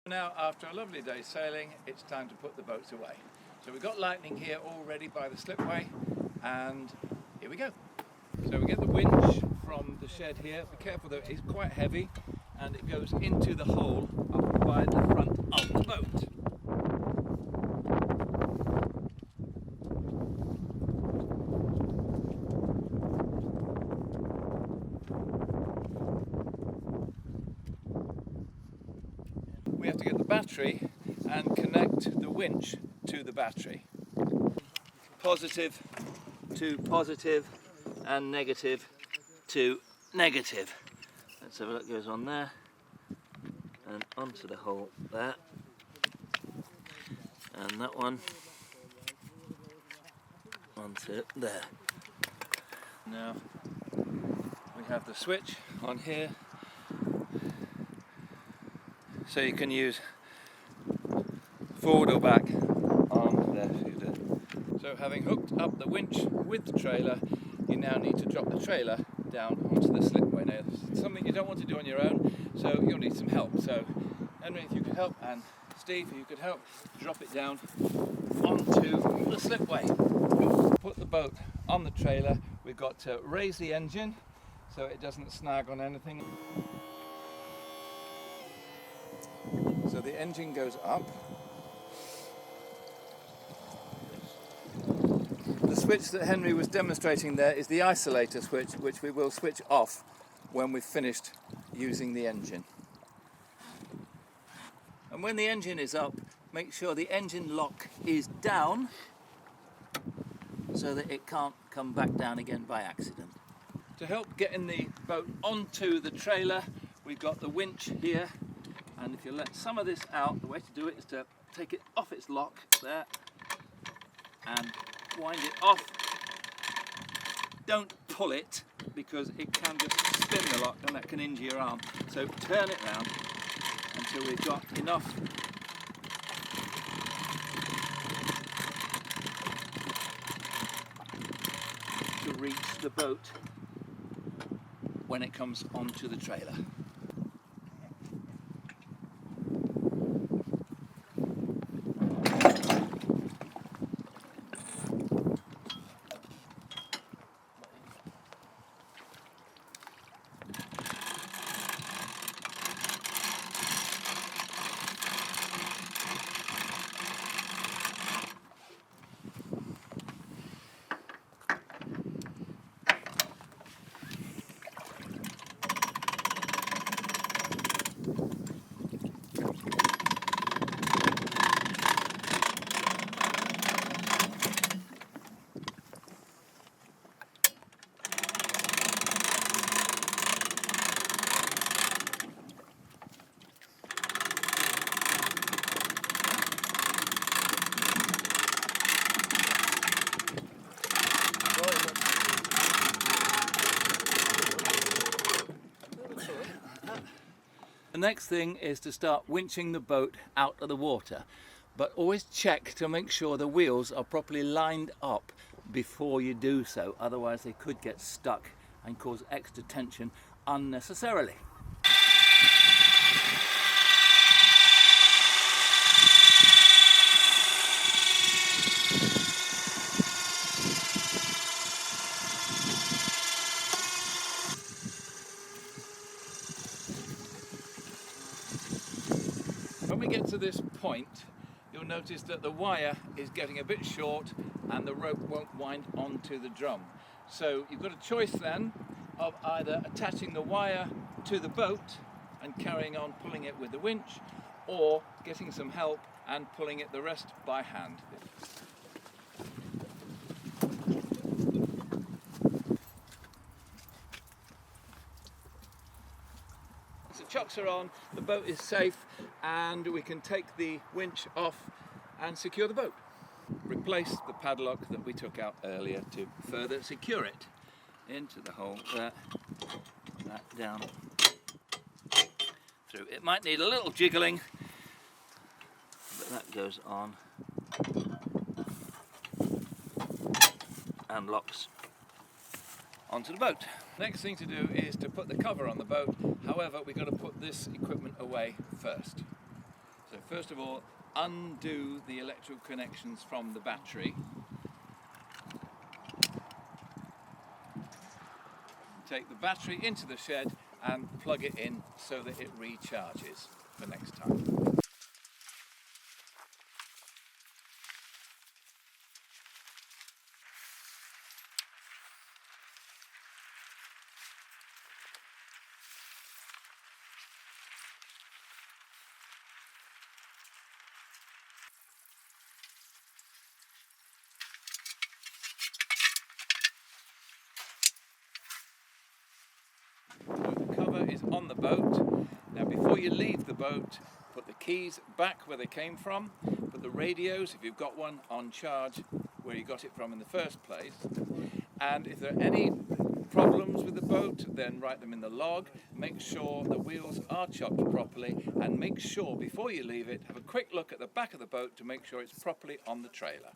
Now, after a lovely day sailing, it's time to put the boats away. So we've got Lightning here all ready by the slipway, and here we go. So we get the winch from the shed here. Be careful though, it's quite heavy and it goes into the hole up by the front of the boat. We have to get the battery and connect the winch to the battery. Positive to positive and negative to negative. Let's have a look, goes on there and onto the hole there, and that one onto there. Now we have the switch on here, so you can use forward or back on there. So having hooked up the winch with the trailer, you now need to drop the trailer down onto the slipway. Now, it's something you don't want to do on your own, so you'll need some help. So Henry, if you could help, and Steve, if you could help, drop it down onto the slipway. Put the boat on the trailer. We've got to raise the engine so it doesn't snag on anything. So the engine goes up. The switch that Henry was demonstrating there is the isolator switch, which we will switch off when we've finished using the engine. And when the engine is up, make sure the engine lock is down so that it can't come back down again by accident. To help getting the boat onto the trailer, we've got the winch here. And if you let some of this out, the way to do it is to take it off its lock there and wind it off. Don't pull it because it can just spin the lock and that can injure your arm. So turn it round until we've got enough to reach the boat when it comes onto the trailer. The next thing is to start winching the boat out of the water, but always check to make sure the wheels are properly lined up before you do so, otherwise they could get stuck and cause extra tension unnecessarily. When we get to this point, you'll notice that the wire is getting a bit short and the rope won't wind onto the drum. So you've got a choice then of either attaching the wire to the boat and carrying on pulling it with the winch, or getting some help and pulling it the rest by hand. Chocks are on, the boat is safe, and we can take the winch off and secure the boat. Replace the padlock that we took out earlier to further secure it into the hole there, that down through. It might need a little jiggling, but that goes on and locks onto the boat. Next thing to do is to put the cover on the boat. However, we've got to put this equipment away first. So first of all, undo the electrical connections from the battery. Take the battery into the shed and plug it in so that it recharges for next time. The cover is on the boat. Now before you leave the boat, put the keys back where they came from, put the radios, if you've got one, on charge where you got it from in the first place, and if there are any problems with the boat, then write them in the log. Make sure the wheels are chopped properly, and make sure before you leave it, have a quick look at the back of the boat to make sure it's properly on the trailer.